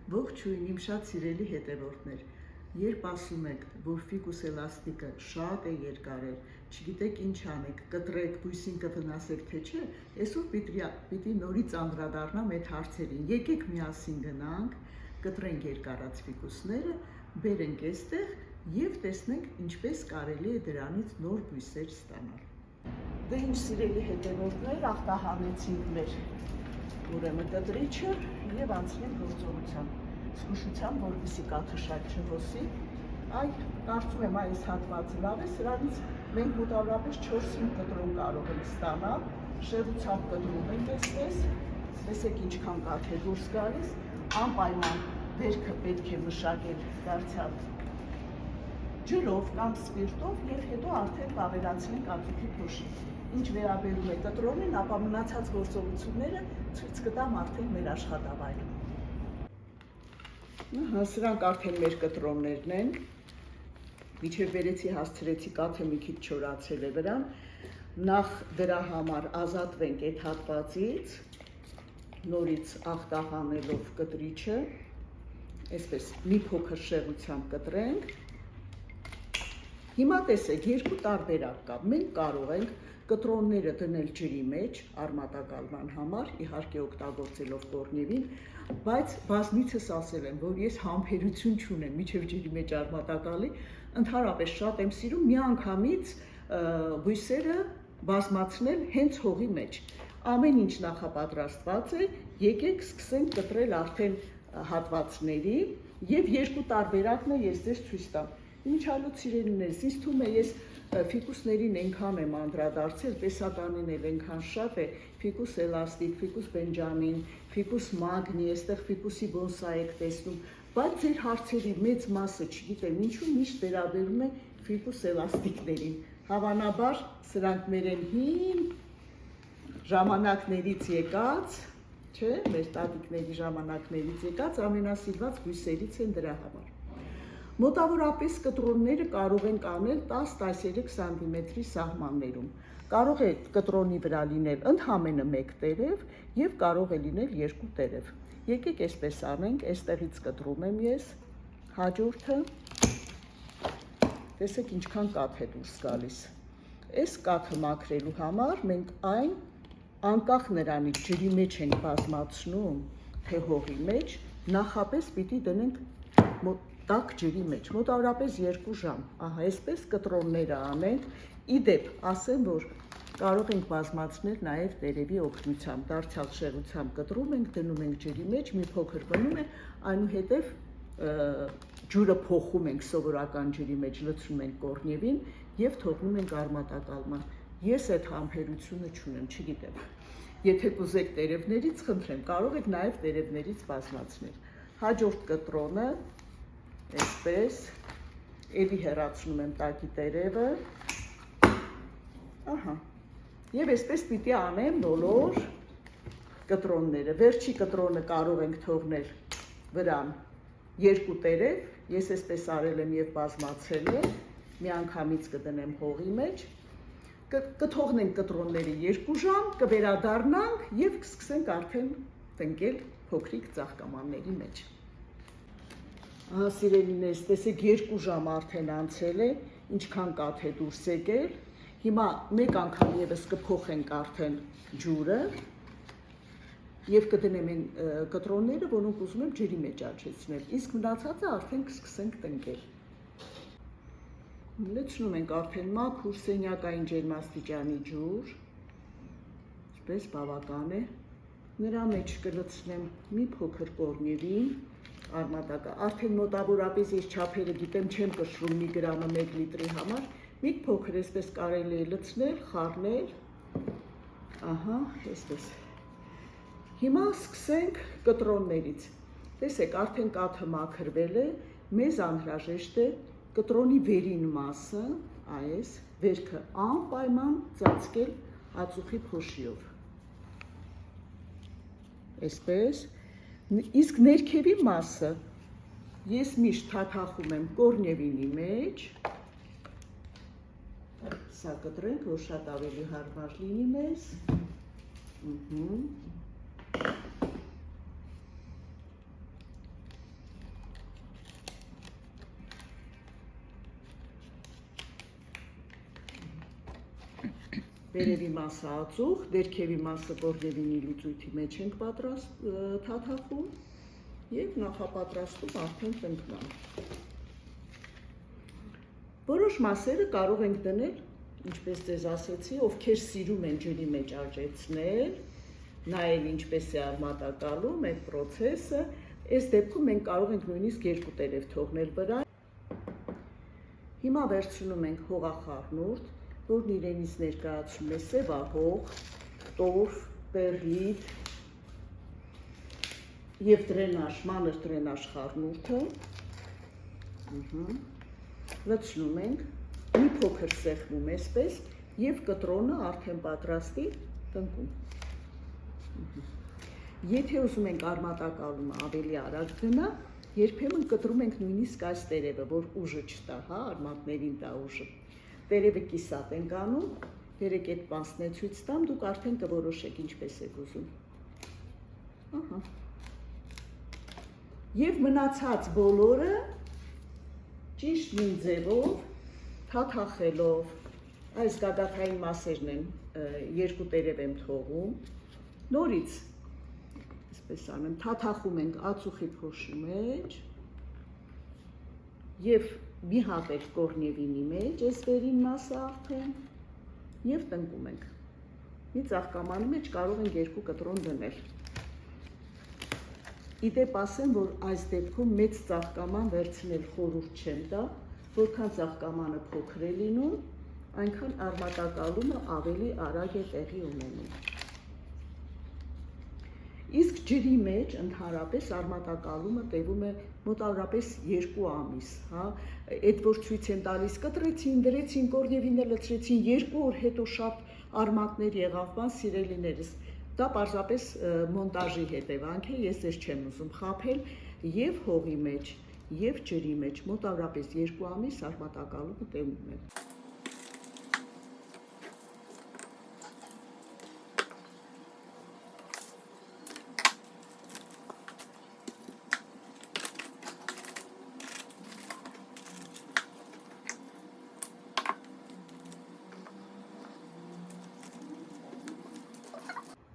Ողջույն իմ շատ սիրելի հետևորդներ, երբ ասում եք, որ ֆիկուս էլաստիկը շատ է երկարել, չգիտեք ինչ անեք, կտրեք, բույսին կվնասեք թե չէ, այսօր պիտի նորից անդրադառնամ այդ հարցերին, եկեք միասին գնանք, կտրենք երկարած ֆիկուսները, բերենք այստեղ և տեսնենք ինչպես կարելի է դրանից նոր բույսեր ստանալ։ Դե ինչ սիրելի հետևորդներ, ախտահանեցինք մեր ուրեմն կտրիչը և անցնենք գործողության։ Զգուշությամբ, որպեսզի կաթը շատ չհոսի, կարծում եմ այս հատվածը լավ է, սրանից մենք մոտավորապես 4-5 կտրոն կարող ենք ստանալ, շեղությամբ կտրում ենք այսպես, տեսեք ինչքան կաթ է դուրս գալիս, անպայման վերքը պետք է մշակել դարձյալ ջրով կամ սպիրտով և հետո արդեն կավելացնենք ածուխի փոշի։ Ինչ վերաբերում է կտրոնին, ապա մնացած գործողությունները ցույց կտամ արդեն մեր աշխատավայրում։ Սրանք արդեն մեր կտրոններն են, մինչև վերեցի հասցրեցի կաթը մի քիչ չորացել է վրան, նախ դրա համար ազատվենք այդ հատվածից, նորից ախտահանելով կտրիչը, այսպես մի փոքր շեղությամբ կտրենք։ Հիմա տեսեք, երկու տարբերակ կա, մենք կարող ենք կտրոնները դնել ջրի մեջ արմատակալման համար, իհարկե օգտագործելով կորնևին, բայց բազմիցս ասել եմ, որ ես համբերություն չունեմ մինչև ջրի մեջ արմատակալի, ընդհանրապես շատ եմ սիրում միանգամից բույսերը բազմացնել հենց հողի մեջ։ Ամեն ինչ նախապատրաստված է, եկեք սկսենք կտրել արդեն հատվածների և երկու տարբերակն է ես ձեզ ցույց տամ։ Ինչ ալոց սիրելիներս, ինձ թվում է ես ֆիկուսներին այնքան եմ անդրադարձել, տեսականին էլ այնքան շատ է, ֆիկուս էլաստիկ, ֆիկուս բենջամին, ֆիկուս մագնի, այստեղ ֆիկուսի բոնսայ եք տեսնում, բայց ձեր հարցերի մեծ մասը, չգիտեմ ինչու, միշտ վերաբերում է ֆիկուս էլաստիկներին։ Հավանաբար սրանք մեր են հին ժամանակներից եկած, չէ, մեր տատիկների ժամանակներից եկած ամենասիրված բույսերից են դրա համար։ Մոտավորապես կտրոնները կարող ենք անել 10-13 սանտիմետրի սահմաններում։ Կարող է կտրոնի վրա լինել ընդամենը մեկ տերև և կարող է լինել երկու տերև։ Եկեք այսպես անենք, այստեղից կտրում եմ ես, հաջորդը, տեսեք ինչքան կաթ է դուրս գալիս։ Այս կաթը մաքրելու համար մենք այն անկախ նրանից ջրի մեջ ենք բազմացնում, թե հողի մեջ, նախապես պիտի դնենք տաք ջրի մեջ, մոտավորապես 2 ժամ, ահա այսպես կտրոնները անենք, իդեպ ասեմ, որ կարող ենք բազմացնել նաև տերևի օգնությամբ, դարձյալ շեղությամբ կտրում ենք, դնում ենք ջրի մեջ, մի փոքր մնում է, այնուհետև ջուրը փոխում ենք սովորական ջրի մեջ, լցնում ենք կորնևին և թողնում ենք արմատակալման։ Ես այդ համբերությունը չունեմ, չգիտեմ։ Եթե կուզեք տերևներից, խնդրեմ, կարող եք նաև տերևներից բազմացնել։ Հաջորդ կտրոնը այսպես, էլի հեռացնում եմ տակի տերևը, ահա, և այսպես պիտի անեմ բոլոր կտրոնները, վերջի կտրոնը կարող ենք թողնել վրան 2 տերև, ես այսպես արել եմ և բազմացել եմ, միանգամից կդնեմ հողի մեջ, կթողնենք կտրոնները 2 ժամ, կվերադառնանք և կսկսենք արդեն տնկել փոքրիկ ծաղկամանների մեջ։ Սիրելիներս, տեսեք 2 ժամ արդեն անցել է, ինչքան կաթ է դուրս եկել, հիմա մեկ անգամ ևս կփոխենք արդեն ջուրը և կդնեմ այն կտրոնները, որոնք ուզում եմ ջրի մեջ աչեցնել, իսկ մնացածը արդեն կսկսենք տնկել։ Լցնում ենք արդեն մաքուր սենյակային ջերմաստիճանի ջուր, այսպես բավական է, նրա մեջ կլցնեմ մի փոքր կորնևին, արդեն մոտավորապես ես չափերը գիտեմ, չեմ կշռում մի գրամը 1 լիտրի համար, մի փոքր այսպես կարելի է լցնել, խառնել, ահա, այսպես։ Հիմա սկսենք կտրոններից, տեսեք, արդեն կաթը մաքրվել է, մեզ անհրաժեշտ է կտրոնի վերին մասը, այս, վերքը անպայման ծածկել ածուխի փոշիով, այսպես, իսկ ներքևի մասը ես միշտ թաթախում եմ կորնևինի մեջ, սա կտրենք, որ շատ ավելի հարմար լինի մեզ, վերևի մասը ածուխ, դերքևի մասը գորգևինի լուծույթի մեջ ենք թաթախում և նախապատրաստում արդեն տնկման։ Որոշ մասերը կարող ենք դնել, ինչպես ձեզ ասեցի, ովքեր սիրում են ջրի մեջ աճեցնել, նայել ինչպես է արմատակալում այդ պրոցեսը, այս դեպքում մենք կարող ենք նույնիսկ 2 տերև թողնել վրա։ Հիմա վերցնում ենք հողախառնուրդ, որն իրենից ներկայացնում է սևահող, տորֆ, պերլիտ և դրենաժ, մանր դրենաժ խառնուրդը, լցնում ենք, մի փոքր սեղմում այսպես և կտրոնը արդեն պատրաստի տնկում։ Եթե ուզում ենք արմատակալումը ավելի արագ գնա, երբեմն կտրում ենք նույնիսկ այս տերևը, որ ուժը չտա, հա, արմատներին տա ուժը։ Տերևը կիսատ ենք անում, երեք այդ մասն է ցույց տամ, դուք արդեն կորոշեք ինչպես եք ուզում։ Եվ մնացած բոլորը ճիշտ նույն ձևով թաթախելով, այս գագաթային մասերն են 2 տերև եմ թողում, նորից այսպես անեմ, թաթախում ենք ածուխի փոշի մեջ և մի հատ էլ կորնևինի մեջ, այս վերին մասը արդեն, և տնկում ենք։ Մի ծաղկամանի մեջ կարող ենք 2 կտրոն դնել։ Իդեպ ասեմ, որ այս դեպքում մեծ ծաղկաման վերցնել խորհուրդ չեմ տա, որքան ծաղկամանը փոքր է լինում, այնքան արմատակալումը ավելի արագ է տեղի ունենում։ Իսկ ջրի մեջ ընդհանրապես արմատակալումը տևում է մոտավորապես 2 ամիս, հա, այդ որ ցույց եմ տալիս, կտրեցին, դրեցին, կորնևինը լցրեցին, 2 օր հետո շատ արմատներ եղավ, բան սիրելիներս, դա պարզապես մոնտաժի հետևանք է, ես ձեզ չեմ ուզում խաբել, և հողի մեջ, և ջրի մեջ մոտավորապես 2 ամիս արմատակալումը տևում է։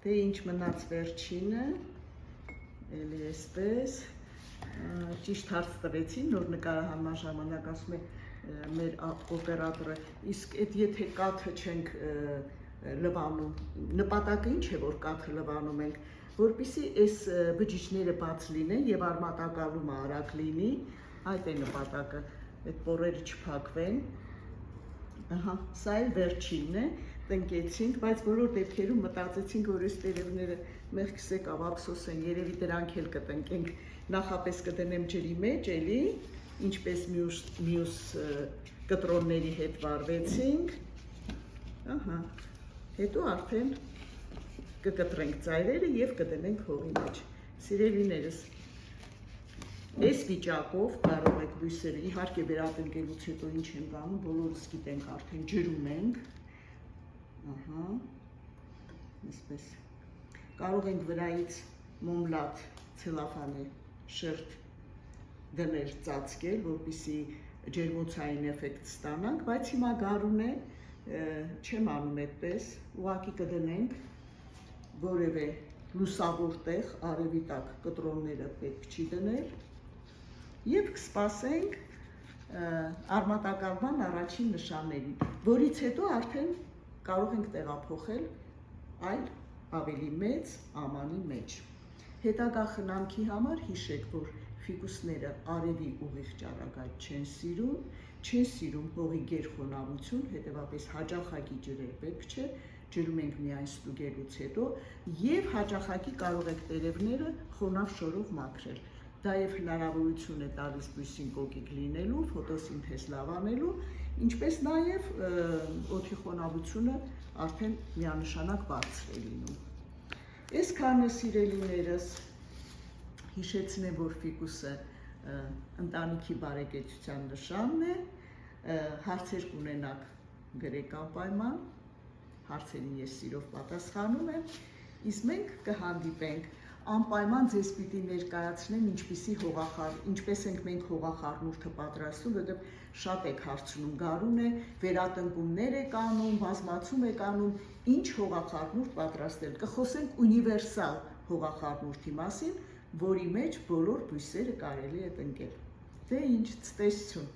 Դե ինչ մնաց վերջինը, էլի այսպես, ճիշտ հարց տվեցին, նոր նկարահանման ժամանակ ասում է մեր օպերատորը, իսկ այդ եթե կաթը չենք լվանում, նպատակը ինչ է, որ կաթը լվանում ենք, որպեսզի այս բջիջները բաց լինեն և արմատակալումը արագ լինի, այդ է նպատակը, այդ պորերը չփակվեն, սա էլ վերջինն է, տնկեցինք, բայց բոլոր դեպքերում մտածեցինք, որ այս տերևները մեղքս եկավ, ափսոս են, երևի դրանք էլ կտնկենք, նախապես կդնեմ ջրի մեջ, էլի, ինչպես մյուս կտրոնների հետ վարվեցինք, հետո արդեն կկտրենք ծայրերը և կդնենք հողի մեջ։ Սիրելիներս, այս վիճակով կարող եք բույսերը, իհարկե վերատնկելուց հետո ինչ ենք անում, բոլորս գիտենք արդեն ջրում ենք, այսպես, կարող ենք վրայից մոմլատ ցելոֆանի շերտ դնել ծածկել, որպեսզի ջերմոցային էֆեկտ ստանանք, բայց հիմա գարուն է, չեմ անում այդպես, ուղղակի կդնենք որևէ լուսավոր տեղ, արևի տակ կտրոնները պետք չի դնել և կսպասենք արմատակալման առաջին նշաններին, որից հետո արդեն կարող ենք տեղափոխել այլ ավելի մեծ ամանի մեջ։ Հետագա խնամքի համար հիշեք, որ ֆիկուսները արևի ուղիղ ճառագայթ չեն սիրում հողի գերխոնավություն, հետևապես հաճախակի ջրեր պետք չէ, ջրում ենք միայն ստուգելուց հետո և հաճախակի կարող եք տերևները խոնավ շորով մաքրել։ Դա և հնարավորություն է տալիս բույսին կոկիկ լինելու, ֆոտոսինթեզ լավ անելու, ինչպես նաև օդի խոնավությունը արդեն միանշանակ բարձր է լինում։ Այսքանը սիրելիներս, հիշեցնեմ, որ ֆիկուսը ընտանիքի բարեկեցության նշանն է, հարցեր կունենաք գրեք անպայման, հարցերին ես սիրով պատասխանում եմ, իսկ մենք կհանդիպենք անպայման ձեզ պիտի ներկայացնեմ ինչպես ենք մենք հողախառնուրդը պատրաստում, որովհետև շատ եք հարցնում, գարուն է, վերատնկումներ եք անում, բազմացում եք անում, ինչ հողախառնուրդ պատրաստել։ Կխոսենք ունիվերսալ հողախառնուրդի մասին, որի մեջ բոլոր բույսերը կարելի է տնկել։ Դե ինչ, ցտեսություն։